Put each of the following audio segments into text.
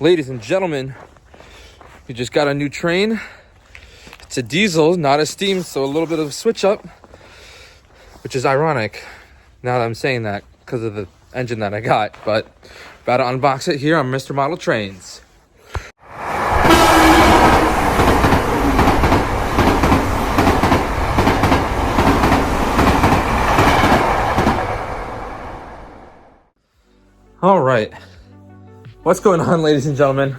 Ladies and gentlemen, we just got a new train. It's a diesel, not a steam, so a little bit of a switch up, which is ironic now that I'm saying that because of the engine that I got. But about to unbox it here on Mr. Model Trains. All right, what's going on, ladies and gentlemen?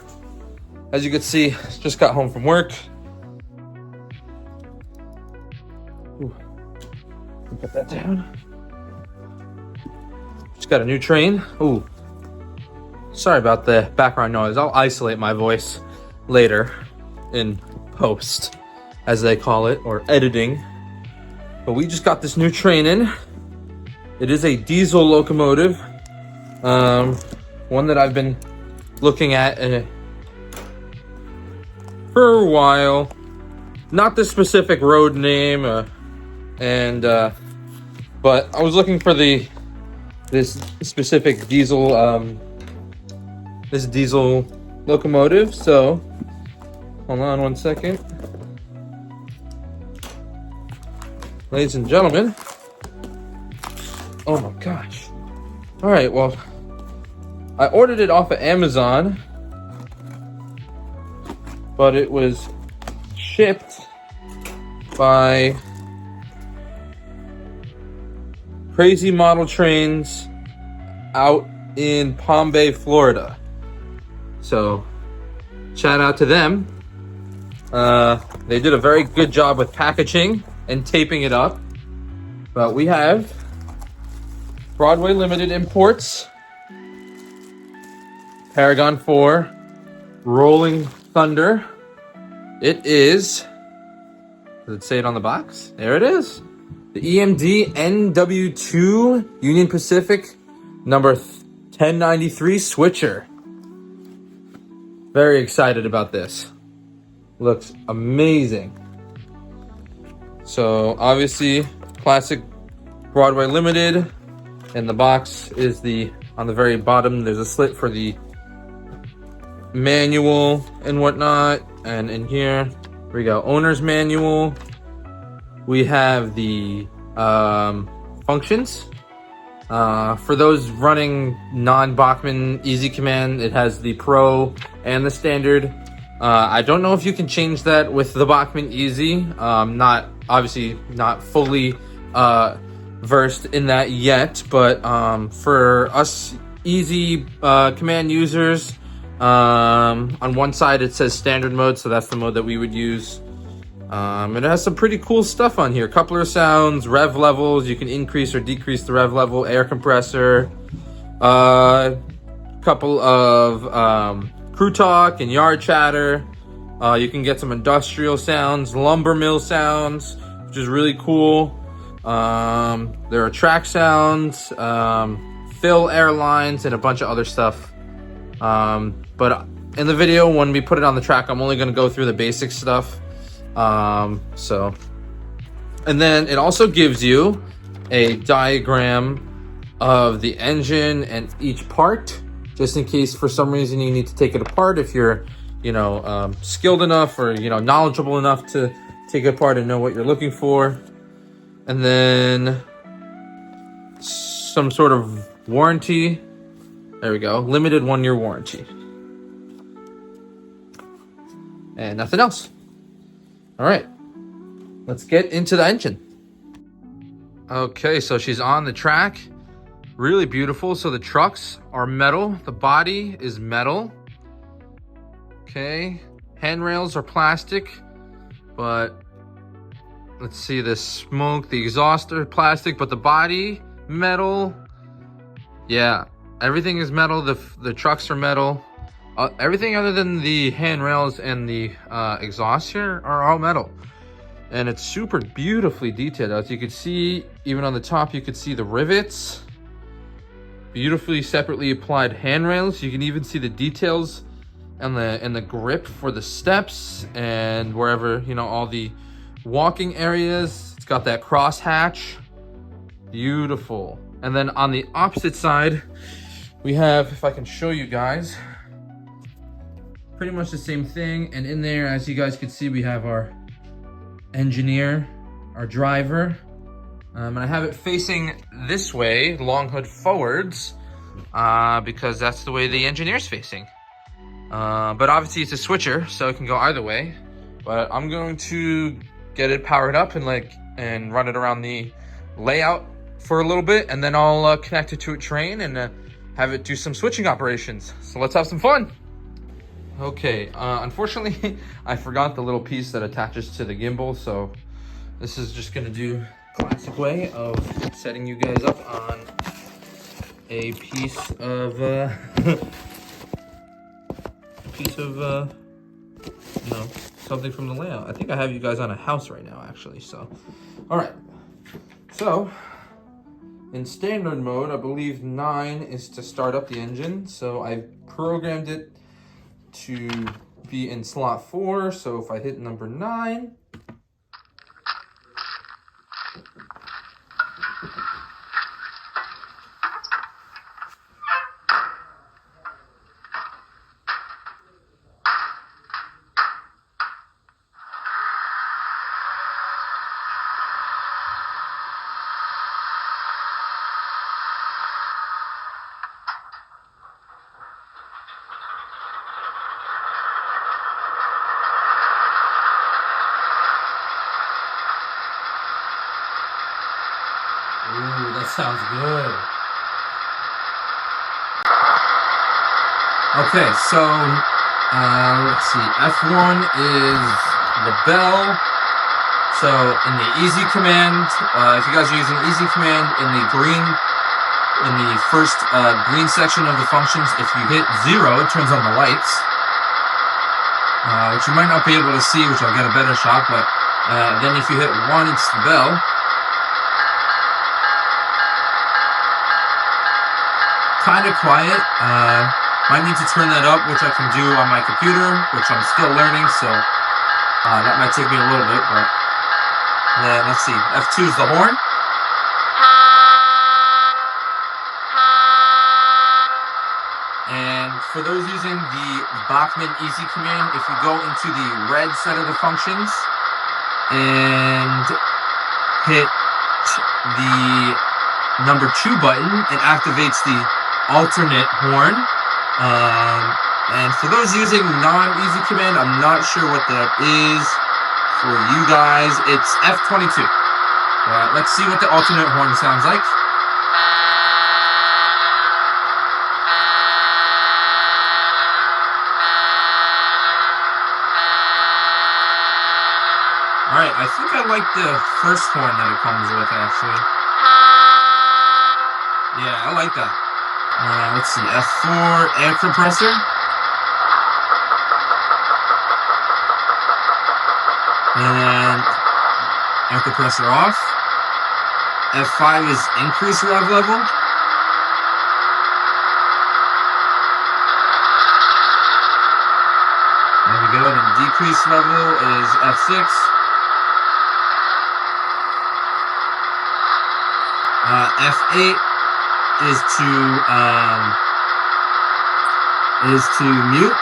As you can see, just got home from work. Ooh, put that down. Just got a new train. Ooh, sorry about the background noise. I'll isolate my voice later in post, as they call it, or editing. But we just got this new train in. It is a diesel locomotive. One that I've been looking at for a while. Not the specific road name, but I was looking for this specific diesel locomotive. So hold on one second, ladies and gentlemen. Oh my gosh! All right, well, I ordered it off of Amazon, but it was shipped by Crazy Model Trains out in Palm Bay, Florida. So, shout out to them. They did a very good job with packaging and taping it up. But we have Broadway Limited Imports, Paragon 4, Rolling Thunder. It is, does it say it on the box? There it is. The EMD NW2 Union Pacific No.1093 Switcher. Very excited about this. Looks amazing. So obviously classic Broadway Limited. And the box is on the very bottom, there's a slit for the manual and whatnot. And in here we go, owner's manual. We have the functions. For those running non-Bachmann Easy Command, it has the Pro and the Standard. I don't know if you can change that with the Bachmann Easy. Obviously not fully versed in that yet, but for us Easy Command users, on one side it says Standard mode, so that's the mode that we would use. It has some pretty cool stuff on here. Coupler sounds, rev levels, you can increase or decrease the rev level, air compressor, couple of crew talk and yard chatter. You can get some industrial sounds, lumber mill sounds, which is really cool. There are track sounds, fill air lines, and a bunch of other stuff. But in the video, when we put it on the track, I'm only going to go through the basic stuff. And then it also gives you a diagram of the engine and each part, just in case for some reason you need to take it apart. If you're, skilled enough or, knowledgeable enough to take it apart and know what you're looking for. And then some sort of warranty. There we go. Limited 1-year warranty. And nothing else. All right. Let's get into the engine. Okay, so she's on the track. Really beautiful. So the trucks are metal. The body is metal. Okay. Handrails are plastic, but let's see, the smoke, the exhaust are plastic, but the body, metal. Yeah, everything is metal. The trucks are metal. Everything other than the handrails and the exhaust here are all metal. And it's super beautifully detailed. As you can see, even on the top, you could see the rivets. Beautifully separately applied handrails. You can even see the details and the grip for the steps and wherever, all the walking areas. It's got that cross hatch. Beautiful. And then on the opposite side, we have, if I can show you guys, pretty much the same thing. And in there, as you guys can see, we have our engineer, our driver. And I have it facing this way, long hood forwards, because that's the way the engineer's facing. But obviously it's a switcher, so it can go either way. But I'm going to get it powered up and run it around the layout for a little bit, and then I'll connect it to a train and have it do some switching operations. So let's have some fun. Okay, unfortunately, I forgot the little piece that attaches to the gimbal, so this is just gonna do classic way of setting you guys up on a piece of you know, something from the layout. I think I have you guys on a house right now, actually. So, all right. So, in standard mode, I believe 9 is to start up the engine. So I've programmed it to be in slot 4. So if I hit number 9. Ooh, that sounds good. Okay, so let's see. F1 is the bell. So in the easy command, if you guys are using easy command, in the first green section of the functions, if you hit 0, it turns on the lights, which you might not be able to see, which I'll get a better shot. But then if you hit 1, it's the bell. Kind of quiet. Might need to turn that up, which I can do on my computer, which I'm still learning, so that might take me a little bit, but let's see. F2 is the horn. And for those using the Bachmann Easy command, if you go into the red set of the functions and hit the number 2 button, it activates the alternate horn. And for those using non-easy command, I'm not sure what that is for you guys. It's F22. Let's see what the alternate horn sounds like. Alright, I think I like the first horn that it comes with, actually. Yeah, I like that. Let's see, F4, air compressor. And air compressor off. F5 is increase rev level. There we go, then decrease level is F6. F8 is to mute.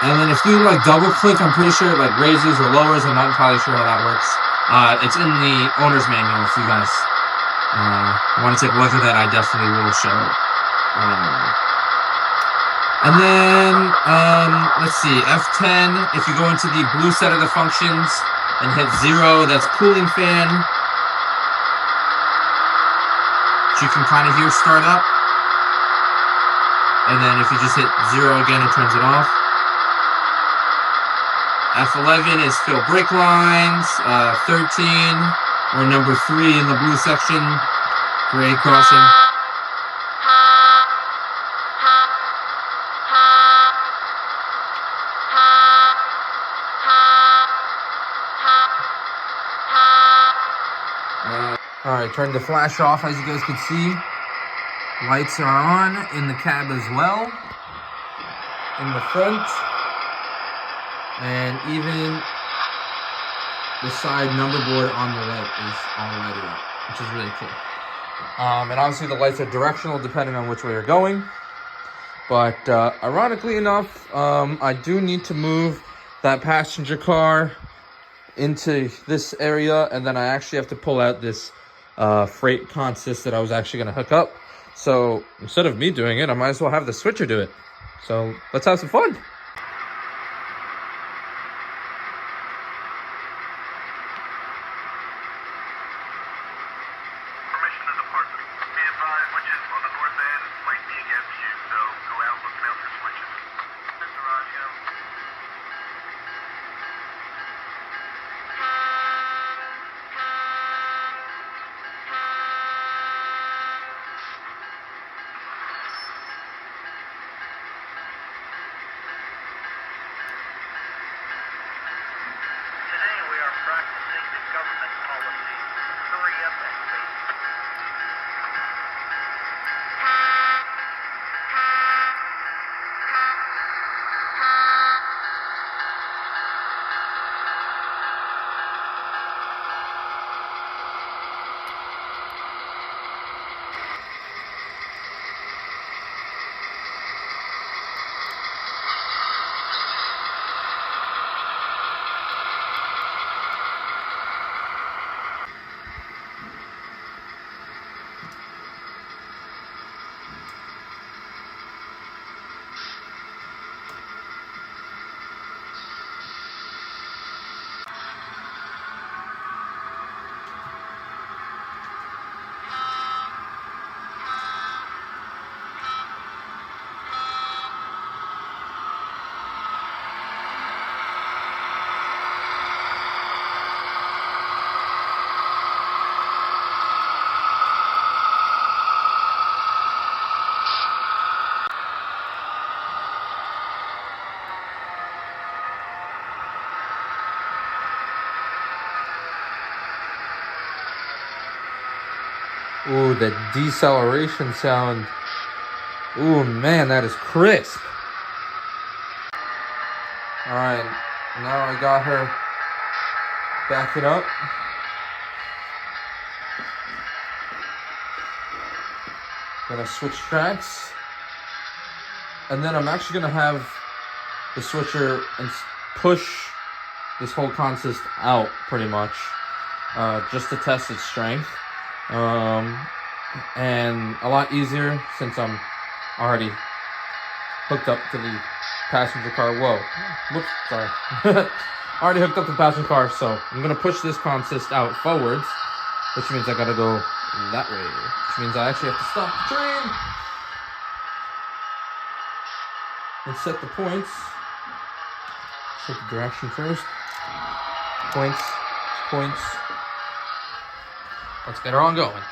And then if you like double click, I'm pretty sure it like raises or lowers. I'm not entirely sure how that works. It's in the owner's manual. If you guys want to take a look at that, I definitely will show it. And then let's see, F10. If you go into the blue set of the functions and hit 0, that's cooling fan, which you can kind of hear start up. And then if you just hit 0 again, it turns it off. F11 is fill brake lines. 13, or number 3 in the blue section, grade crossing. Alright, turn the flash off, as you guys can see. Lights are on in the cab as well, in the front, and even the side number board on the right is all lighted up, which is really cool. And obviously the lights are directional depending on which way you're going. But ironically enough, I do need to move that passenger car into this area, and then I actually have to pull out this freight consist that I was actually going to hook up. So instead of me doing it, I might as well have the switcher do it. So let's have some fun. Ooh, the deceleration sound. Ooh, man, that is crisp. All right, now I got her backing up. Gonna switch tracks. And then I'm actually gonna have the switcher and push this whole consist out pretty much, just to test its strength. And a lot easier since I'm already hooked up to the passenger car. Whoa, whoops, sorry. Already hooked up to the passenger car, so I'm gonna push this consist out forwards, which means I gotta go that way, which means I actually have to stop the train and set the points. Set the direction first. Points, points. Let's get her on going.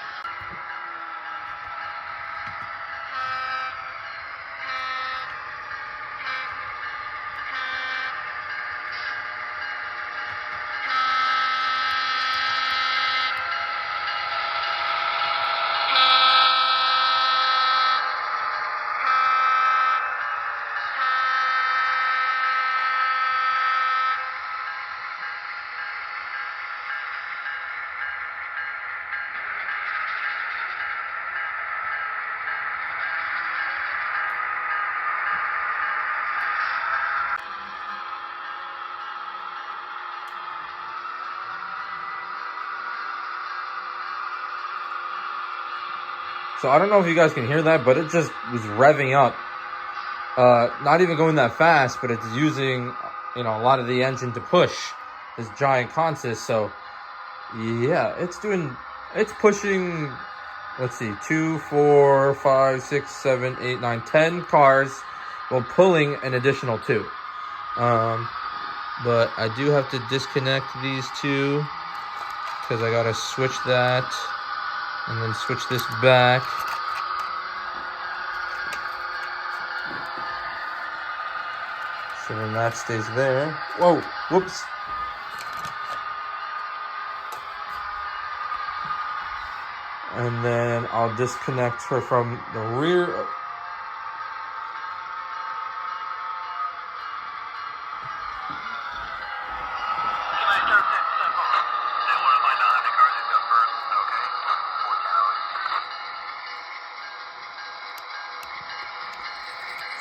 So I don't know if you guys can hear that, but it just was revving up. Not even going that fast, but it's using, a lot of the engine to push this giant consist. So yeah, it's pushing, let's see, 2, 4, 5, 6, 7, 8, 9, 10 cars while pulling an additional 2. But I do have to disconnect these two because I gotta switch that and then switch this back. So then that stays there. Whoa, whoops. And then I'll disconnect her from the rear.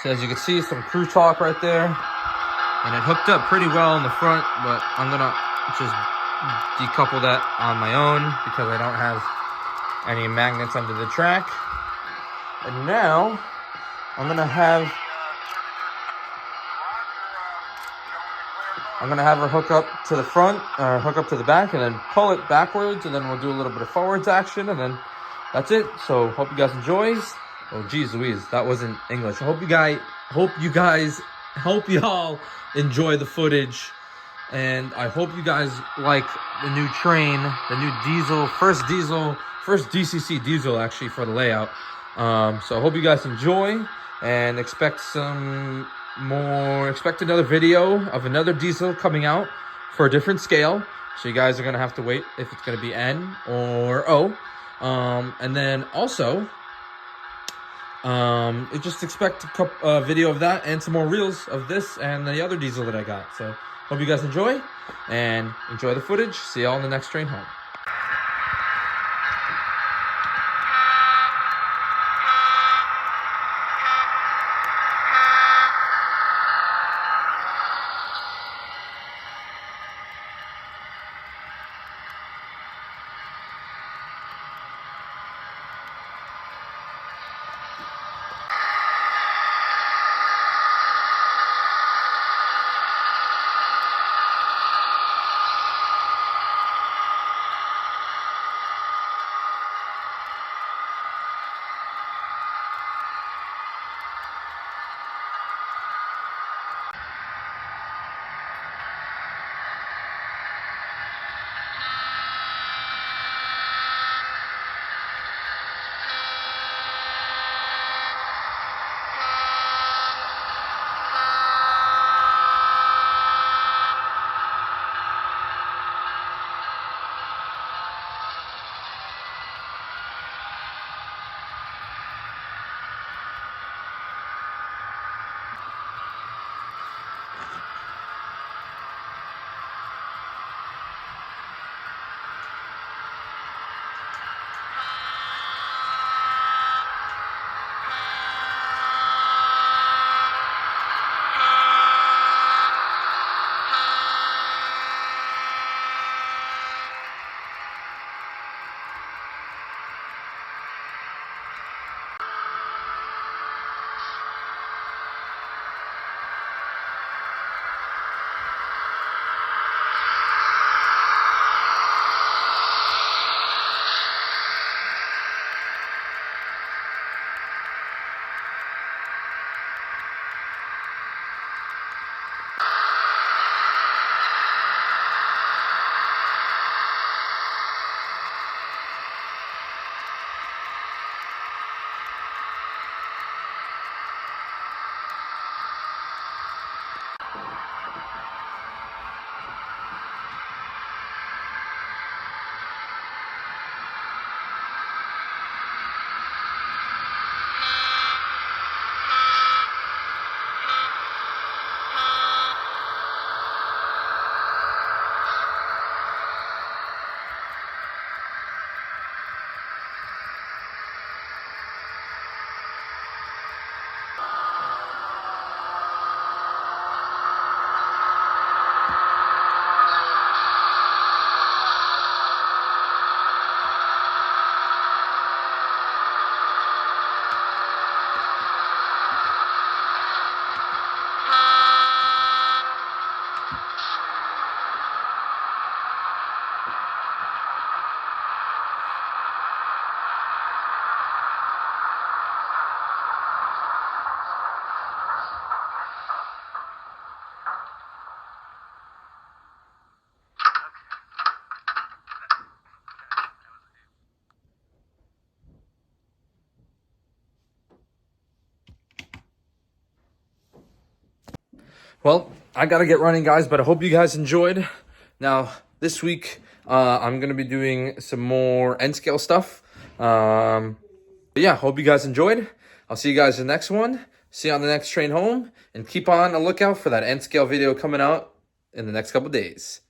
So as you can see, some crew talk right there. And it hooked up pretty well in the front, but I'm gonna just decouple that on my own because I don't have any magnets under the track. And now I'm gonna have her hook up to the front, or hook up to the back, and then pull it backwards, and then we'll do a little bit of forwards action, and then that's it. So hope you guys enjoy. Oh geez Louise, that wasn't English. I hope y'all enjoy the footage, and I hope you guys like the new train, the new diesel, first DCC diesel actually for the layout. So I hope you guys enjoy, and expect another video of another diesel coming out for a different scale. So you guys are gonna have to wait if it's gonna be N or O. And then also, just expect a video of that and some more reels of this and the other diesel that I got. So hope you guys enjoy the footage. See y'all on the next train home. Well, I gotta get running, guys, but I hope you guys enjoyed. Now, this week, I'm gonna be doing some more N-scale stuff. But yeah, hope you guys enjoyed. I'll see you guys in the next one. See you on the next train home. And keep on a lookout for that N-scale video coming out in the next couple days.